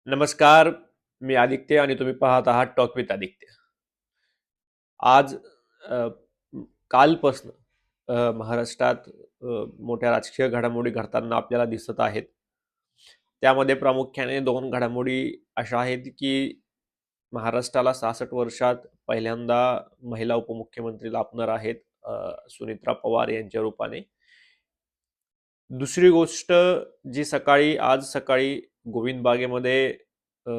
नमस्कार. मी आदित्य आणि तुम्ही पाहत आहात टॉक विथ आदित्य. आज अ, कालपासून महाराष्ट्रात मोठ्या राजकीय घडामोडी घडताना आपल्याला दिसत आहेत. त्यामध्ये प्रामुख्याने दोन घडामोडी अशा आहेत की महाराष्ट्राला 66 वर्षात पहिल्यांदा महिला उपमुख्यमंत्री लाभणार आहेत, सुनेत्रा पवार यांच्या रूपाने. दुसरी गोष्ट जी आज सकाळी गोविंद बागेमध्ये अ,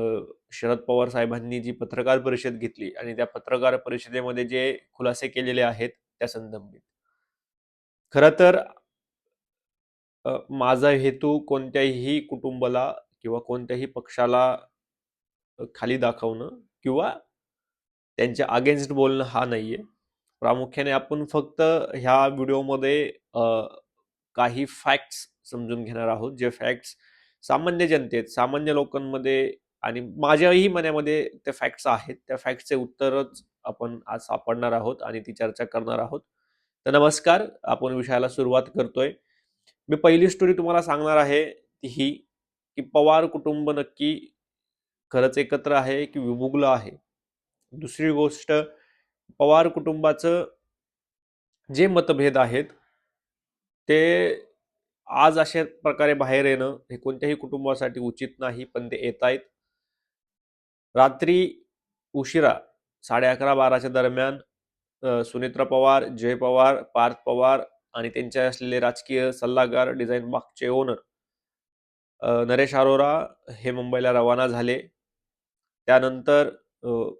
शरद पवार साहेबांनी जी पत्रकार परिषद घेतली आणि त्या पत्रकार परिषदेमध्ये जे खुलासे केलेले आहेत त्या संदर्भात. खरं तर माझा हेतू कोणत्याही कुटुंबाला किंवा कोणत्याही पक्षाला खाली दाखवणं किंवा त्यांच्या अगेन्स्ट बोलणं हा नाहीये. प्रामुख्याने आपण फक्त ह्या व्हिडिओमध्ये काही फॅक्ट्स समजून घेणार आहोत, जे फॅक्ट्स सामान्य जनतेत, सामान्य लोकांमध्ये आणि माझ्याही मनामध्ये त्या फॅक्ट्स आहेत. त्या फॅक्ट्सचे उत्तरच आपण आज सापडणार आहोत आणि ती चर्चा करणार आहोत. तर नमस्कार, आपण विषयाला सुरुवात करतोय. मी पहिली स्टोरी तुम्हाला सांगणार आहे ती ही, की पवार कुटुंब नक्की खरंच एकत्र आहे की विभुगलं आहे. दुसरी गोष्ट, पवार कुटुंबाचं जे मतभेद आहेत ते आज अशा प्रकारे बाहेर येणं हे कोणत्याही कुटुंबासाठी उचित नाही, पण ते येत आहेत. रात्री उशिरा 11:30-12च्या दरम्यान सुनेत्रा पवार, जय पवार, पार्थ पवार आणि त्यांचे असलेले राजकीय सल्लागार, डिझाईन बागचे ओनर नरेश अरोरा हे मुंबईला रवाना झाले. त्यानंतर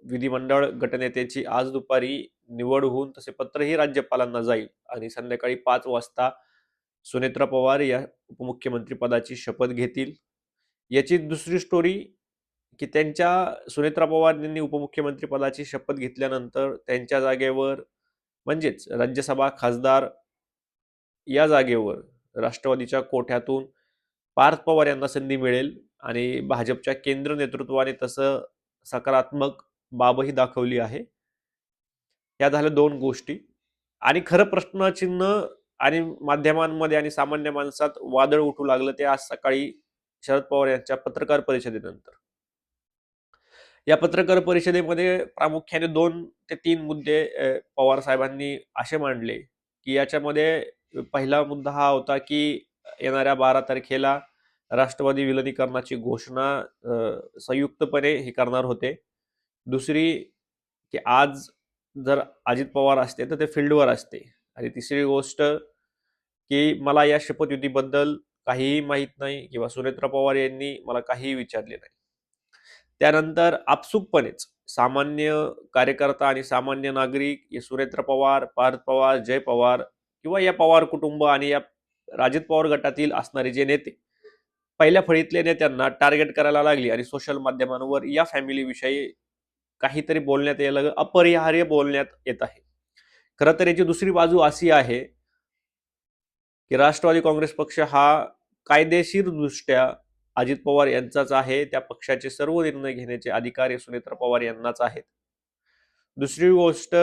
विधिमंडळ गटनेत्याची आज दुपारी निवड होऊन तसे पत्रही राज्यपालांना जाईल आणि संध्याकाळी 5 वाजता सुनेत्रा पवार या उपमुख्यमंत्री पदाची शपथ घेतील. याची दुसरी स्टोरी, की त्यांच्या सुनेत्रा पवार यांनी उपमुख्यमंत्री पदाची शपथ घेतल्यानंतर त्यांच्या जागेवर म्हणजेच राज्यसभा खासदार या जागेवर राष्ट्रवादीच्या कोठ्यातून पार्थ पवार यांना संधी मिळेल आणि भाजपच्या केंद्र नेतृत्वाने तसं सकारात्मक बाबही दाखवली आहे. या झाल्या दोन गोष्टी. आणि खरं प्रश्नचिन्ह आणि माध्यमांमध्ये आणि सामान्य माणसात वादळ उठू लागलं ते आज सकाळी शरद पवार यांच्या पत्रकार परिषदेनंतर. या पत्रकार परिषदेमध्ये प्रामुख्याने 2 ते 3 मुद्दे पवार साहेबांनी असे मांडले, की याच्यामध्ये पहिला मुद्दा हा होता की येणाऱ्या 12 तारखेला राष्ट्रवादी विलिनीकरणाची घोषणा संयुक्तपणे हे करणार होते. दुसरी, की आज जर अजित पवार असते तर ते फील्डवर असते. आणि तिसरी गोष्ट, की मला या शपथविधीबद्दल काहीही माहीत नाही किंवा सुनेत्रा पवार यांनी मला काहीही विचारले नाही. त्यानंतर आपसुकपणेच सामान्य कार्यकर्ता आणि सामान्य नागरिक सुरेंद्र पवार, पार्थ पवार, जय पवार किंवा या पवार कुटुंब आणि या अजित पवार गटातील असणारे जे नेते पहिल्या फळीतल्या नेत्यांना टार्गेट करायला लागली आणि सोशल माध्यमांवर या फॅमिलीविषयी काहीतरी बोलण्यात यायला अपरिहार्य बोलण्यात येत आहे. खरं तर याची दुसरी बाजू अशी आहे, की राष्ट्रवादी काँग्रेस पक्ष हा कायदेशीरदृष्ट्या अजित पवार यांचाच आहे. त्या पक्षाचे सर्व निर्णय घेण्याचे अधिकार हे सुनेत्रा पवार यांनाच आहेत. दुसरी गोष्ट,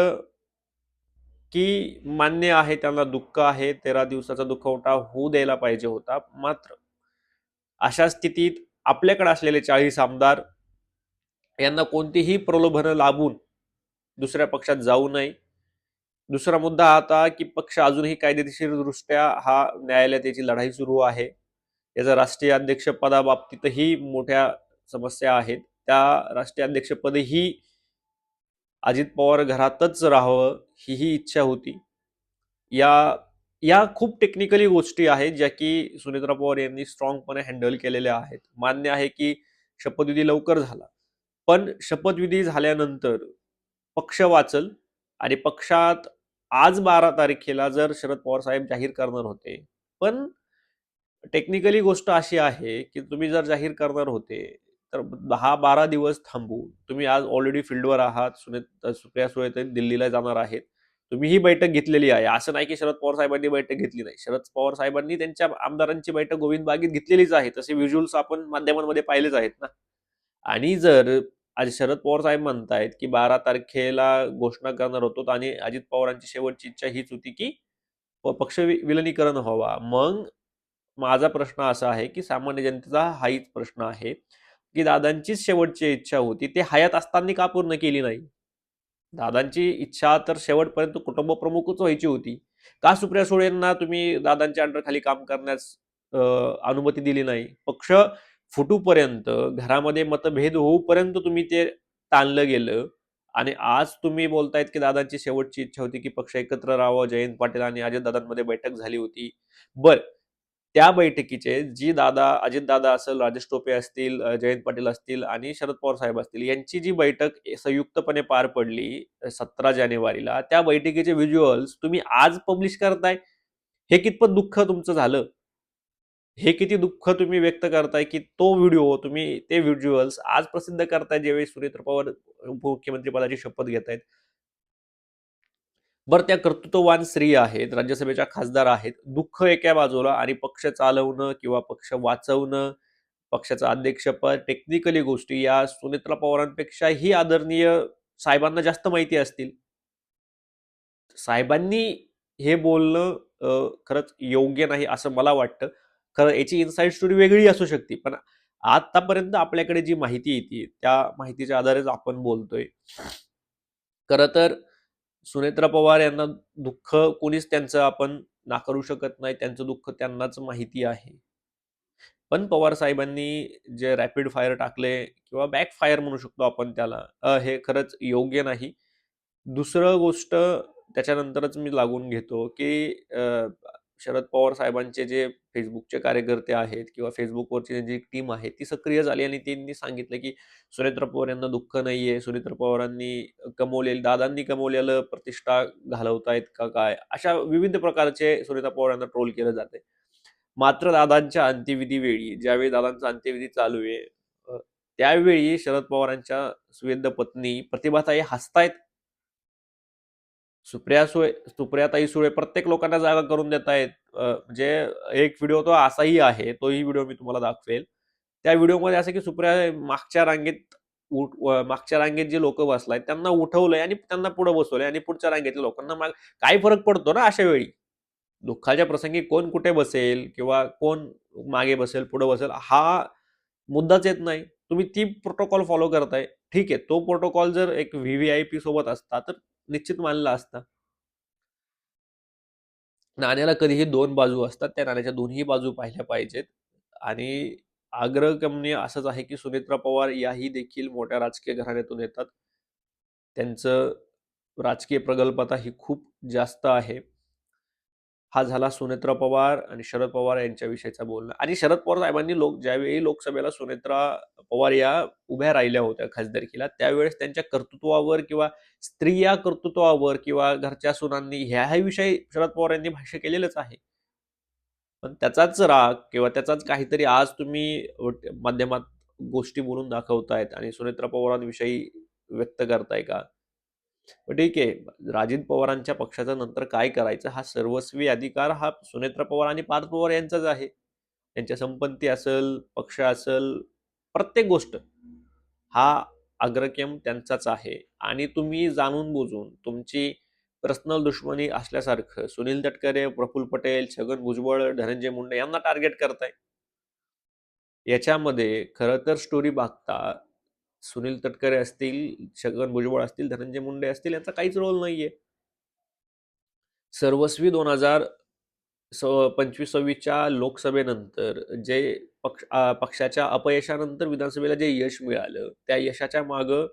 की मान्य आहे त्यांना दुःख आहे, 13 दिवसाचा दुखवटा होऊ द्यायला पाहिजे होता. मात्र अशा स्थितीत आपल्याकडे असलेले 40 आमदार यांना कोणतीही प्रलोभनं लाभून दुसऱ्या पक्षात जाऊ नये. दुसरा मुद्दा हा होता, की पक्ष अजूनही कायदेशीरदृष्ट्या हा न्यायालयात याची लढाई सुरू आहे. याचा राष्ट्रीय अध्यक्ष पदाबाबतीतही मोठ्या समस्या आहेत. त्या राष्ट्रीय अध्यक्षपदही अजित पवार घरातच राहावं ही इच्छा होती. या या खूप टेक्निकली गोष्टी आहेत ज्या की सुनेत्रा पवार यांनी स्ट्रॉंगपणे हँडल केलेल्या आहेत. मान्य आहे की शपथविधी लवकर झाला, पण शपथविधी झाल्यानंतर पक्ष वाचल आणि पक्षात आज 12 तारखेला जर शरद पवार साहेब जाहीर करणार होते, पण टेक्निकली गोष्ट अशी आहे की तुम्ही जर जाहीर करणार होते तर 10-12 दिवस थांबून तुम्ही आज ऑलरेडी फील्डवर आहात. सुप्रिया सुळे दिल्लीला जाणार आहेत. तुम्ही ही बैठक घेतलेली आहे. असं नाही की शरद पवार साहेबांनी बैठक घेतली नाही. शरद पवार साहेबांनी त्यांच्या आमदारांची बैठक गोविंद बागेत घेतलेलीच आहे. तसे व्हिज्युअल्स आपण माध्यमांमध्ये पाहिलेच आहेत ना. आणि जर आज शरद पवार साहेब म्हणतायत की 12 तारखेला घोषणा करणार होतो आणि अजित पवारांची शेवटची इच्छा हीच होती की पक्ष विलिनीकरण व्हावा. मग माझा प्रश्न असा आहे की सामान्य जनतेचा हाच प्रश्न आहे, की दादांचीच शेवटची इच्छा होती, ते हयात असताना का पूर्ण केली नाही? दादांची इच्छा तर शेवटपर्यंत कुटुंबप्रमुखच व्हायची होती. का सुप्रिया सुळेंना तुम्ही दादांच्या अंडरखाली काम करण्यास अनुमती दिली नाही? पक्ष फुटूपर्यंत, घरामध्ये मतभेद होऊपर्यंत तुम्ही ते ताणलं गेलं आणि आज तुम्ही बोलतायत की दादांची शेवटची इच्छा होती की पक्ष एकत्र राहावं. जयंत पाटील आणि अजितदादांमध्ये बैठक झाली होती. बरं, त्या बैठकीचे जी दादा, अजितदादा असेल, राजेश टोपे असतील, जयंत पाटील असतील आणि शरद पवार साहेब असतील, यांची जी बैठक संयुक्तपणे पार पडली 17 जानेवारीला, त्या बैठकीचे व्हिज्युअल्स तुम्ही आज पब्लिश करताय. हे कितपत दुःख तुमचं झालं? हे किती दुःख तुम्ही व्यक्त करताय की तो व्हिडिओ तुम्ही, ते व्हिज्युअल्स आज प्रसिद्ध करताय, ज्यावेळी सुनेत्र पवार उपमुख्यमंत्री पदाची शपथ घेत आहेत. बरं, त्या कर्तृत्ववान स्त्री आहेत, राज्यसभेच्या खासदार आहेत. दुःख एका बाजूला आणि पक्ष चालवणं किंवा पक्ष वाचवणं, पक्षाचं अध्यक्षपद, टेक्निकली गोष्टी या सुनेत्रा पवारांपेक्षाही आदरणीय साहेबांना जास्त माहिती असतील. साहेबांनी हे बोलणं खरंच योग्य नाही असं मला वाटतं. खरं याची इनसाइड स्टोरी वेगळी असू शकते, पण आतापर्यंत आपल्याकडे जी माहिती येते त्या माहितीच्या आधारेच आपण बोलतोय. खरं तर सुनेत्रा पवार यांना दुःख कोणीच त्यांचं आपण नाकारू शकत नाही. त्यांचं दुःख त्यांनाच माहिती आहे. पण पवार साहेबांनी जे रॅपिड फायर टाकले किंवा बॅक फायर म्हणू शकतो आपण त्याला, हे खरंच योग्य नाही. दुसरं गोष्ट त्याच्यानंतरच मी लागून घेतो की शरद पवार साहेबांचे जे फेसबुकचे कार्यकर्ते आहेत किंवा फेसबुकवरची जी टीम आहे ती सक्रिय झाली आणि त्यांनी सांगितलं की सुनेत्र पवार यांना दुःख नाहीये, सुनेत्र पवारांनी दादांनी कमवलेलं प्रतिष्ठा घालवतायत का काय, अशा विविध प्रकारचे सुनेत्रा पवार यांना ट्रोल केलं जाते. मात्र दादांच्या अंत्यविधी वेळी, ज्यावेळी दादांचा अंत्यविधी चालू आहे, त्यावेळी शरद पवारांच्या सुवेद्य पत्नी प्रतिभाताई हसतायत. सुप्रियाताई सुळे प्रत्येक लोकांना जागा करून देत आहेत. म्हणजे एक व्हिडिओ तो असाही आहे, तोही व्हिडिओ मी तुम्हाला दाखवेल. त्या व्हिडिओमध्ये असं की सुप्रिया मागच्या रांगेत जे लोक बसलायत त्यांना उठवलंय आणि त्यांना पुढे बसवलंय आणि पुढच्या रांगेतल्या लोकांना काय फरक पडतो ना अशा वेळी? दुःखाच्या प्रसंगी कोण कुठे बसेल किंवा कोण मागे बसेल, पुढे बसेल, हा मुद्दाच येत नाही. तुम्ही ती प्रोटोकॉल फॉलो करताय, ठीक आहे. तो प्रोटोकॉल जर एक व्हीव्हीआयपी सोबत असता तर निश्चित मानला असता. नाण्याला कधीही दोन बाजू असतात, त्या नाण्याच्या दोन्ही बाजू पाहिल्या पाहिजेत. आणि आग्रगम्य असंच आहे की सुनेत्रा पवार याही देखील मोठ्या राजकीय घराण्यातून येतात. त्यांचं राजकीय प्रगल्भता ही खूप जास्त आहे. हा झाला सुनेत्रा पवार आणि शरद पवार यांच्याविषयीचा बोलणं. आणि शरद पवार साहेबांनी ज्यावेळी लोकसभेला सुनेत्रा पवार या उभ्या राहिल्या होत्या खासदारकीला, त्यावेळेस त्यांच्या कर्तृत्वावर किंवा स्त्रिया कर्तृत्वावर किंवा घरच्या सुनांनी ह्याही विषयी शरद पवार यांनी भाष्य केलेलंच आहे. पण त्याचाच राग किंवा त्याचाच काहीतरी आज तुम्ही माध्यमात गोष्टी बोलून दाखवतायत आणि सुनेत्रा पवारांविषयी व्यक्त करताय का? ठीक आहे. राजिद पवारांच्या पक्षाचा नंतर काय करायचं हा सर्वस्वी अधिकार हा सुनेत्रा पवार आणि पार्थ पवार यांचाच आहे. त्यांच्या संपत्ती असेल, पक्ष असेल, प्रत्येक गोष्ट हा अग्रक्रम त्यांचाच आहे. आणि तुम्ही जाणून बुजून तुमची पर्सनल दुश्मनी असल्यासारखं सुनील तटकरे, प्रफुल्ल पटेल, छगन भुजबळ, धनंजय मुंडे यांना टार्गेट करताय. याच्यामध्ये खरं तर स्टोरी बघता सुनील तटकरे असतील, छगन भुजबळ असतील, धनंजय मुंडे असतील, यांचा काहीच रोल नाहीये. सर्वस्वी 2025-26च्या लोकसभेनंतर जे पक्षाच्या अपयशानंतर विधानसभेला जे यश मिळालं, त्या यशाच्या मागं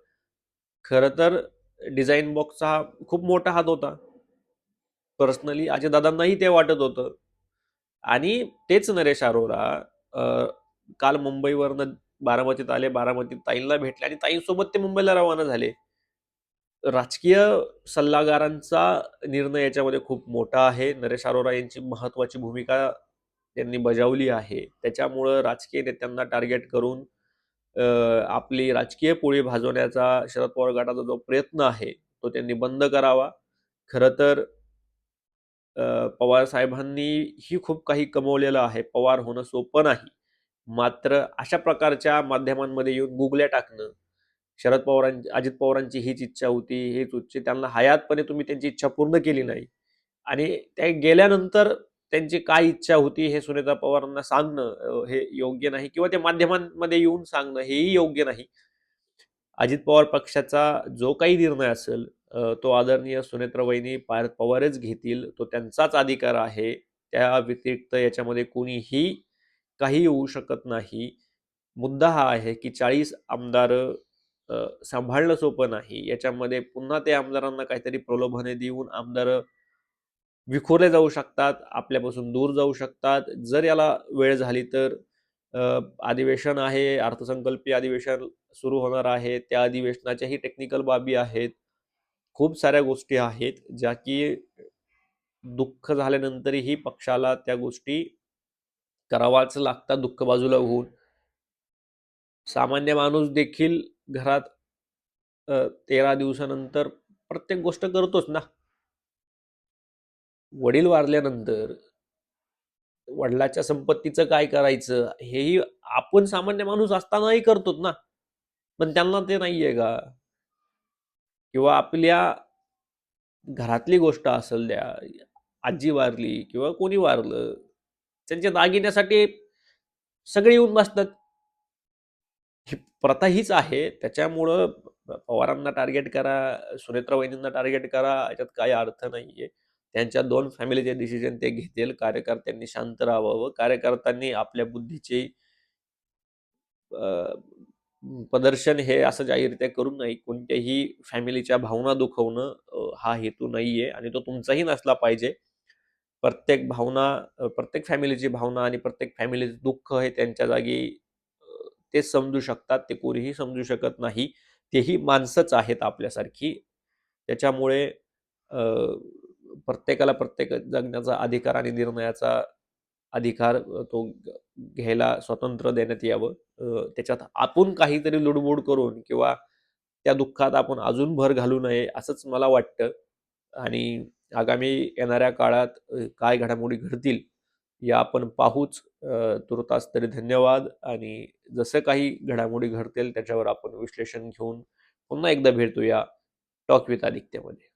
खरं तर डिझाईन बॉक्सचा खूप मोठा हात होता. पर्सनली अजयदादांनाही ते वाटत होतं. आणि तेच नरेश अरोरा काल मुंबईवरनं बारामतीत आले, बारामतीत ताईंना भेटले आणि ताईंसोबत ते मुंबईला रवाना झाले. राजकीय सल्लागारांचा निर्णय याच्यामध्ये खूप मोठा आहे. नरेश अरोरा यांची महत्वाची भूमिका त्यांनी बजावली आहे. त्याच्यामुळं राजकीय नेत्यांना टार्गेट करून आपली राजकीय पोळी भाजवण्याचा शरद पवार गटाचा जो प्रयत्न आहे तो त्यांनी बंद करावा. खरं तर पवार साहेबांनी ही खूप काही कमवलेलं आहे. पवार होणं सोपं नाही. मात्र अशा प्रकारच्या माध्यमांमध्ये येऊन गुगल्या टाकणं, शरद पवारांची, अजित पवारांची हीच इच्छा होती, हीच त्यांना हयातपणे तुम्ही त्यांची इच्छा पूर्ण केली नाही आणि त्या गेल्यानंतर त्यांची काय इच्छा होती हे सुनेत्रा पवारांना सांगणं हे योग्य नाही, किंवा ते माध्यमांमध्ये येऊन सांगणं हेही योग्य नाही. अजित पवार पक्षाचा जो काही निर्णय असेल तो आदरणीय सुनेत्राबाईंनी पार्थ पवारच घेतील, तो त्यांचाच अधिकार आहे. त्या व्यतिरिक्त याच्यामध्ये कोणीही काही होऊ शकत नाही. मुद्दा हा आहे की 40 आमदार सांभाळणं सोपं नाही. याच्यामध्ये पुन्हा ते आमदारांना काहीतरी प्रलोभने देऊन आमदार विखुरले जाऊ शकतात, आपल्यापासून दूर जाऊ शकतात. जर याला वेळ झाली तर अधिवेशन आहे, अर्थसंकल्पीय अधिवेशन सुरू होणार आहे. त्या अधिवेशनाच्याही टेक्निकल बाबी आहेत. खूप साऱ्या गोष्टी आहेत ज्या की दुःख झाल्यानंतरही पक्षाला त्या गोष्टी करावाच लागतात दुःख बाजूला होऊन. सामान्य माणूस देखील घरात 13 दिवसानंतर प्रत्येक गोष्ट करतोच ना. वडील वारल्यानंतर वडिलाच्या संपत्तीचं काय करायचं हेही आपण सामान्य माणूस असतानाही करतोच ना. पण त्यांना ते नाहीये का? किंवा आपल्या घरातली गोष्ट असेल, द्या आजी वारली किंवा कोणी वारलं, त्यांच्या दागिन्यासाठी सगळे येऊन बसतात. ही प्रथा हीच आहे. त्याच्यामुळं पवारांना टार्गेट करा, सुनेत्रा वहिनींना टार्गेट करा, याच्यात काही अर्थ नाहीये. त्यांच्या 2 फॅमिलीचे डिसिजन ते घेतील. कार्यकर्त्यांनी शांत राहावं. कार्यकर्त्यांनी आपल्या बुद्धीचे प्रदर्शन हे असं जाहीररित्या करू नाही. कोणत्याही फॅमिलीच्या भावना दुखवणं हा हेतू नाहीये आणि तो तुमचाही नसला पाहिजे. प्रत्येक फॅमिलीची भावना आणि प्रत्येक फॅमिलीचं दुःख हे त्यांच्या जागी तेच समजू शकतात. ते कोणीही समजू शकत नाही. तेही माणसंच आहेत आपल्यासारखी. त्याच्यामुळे प्रत्येकाला प्रत्येक जगण्याचा अधिकार आणि निर्णयाचा अधिकार तो घ्यायला स्वतंत्र देण्यात यावं. त्याच्यात आपण काहीतरी लुडबुड करून किंवा त्या दुःखात आपण अजून भर घालू नये असंच मला वाटतं. आणि आगामी येणाऱ्या काळात काय घडामोडी घडतील या आपण पाहूच. तुर्तास तरी धन्यवाद. आणि जसं काही घडामोडी घडतील त्याच्यावर आपण विश्लेषण घेऊन पुन्हा एकदा भेटूया टॉक विथ आदित्यमध्ये.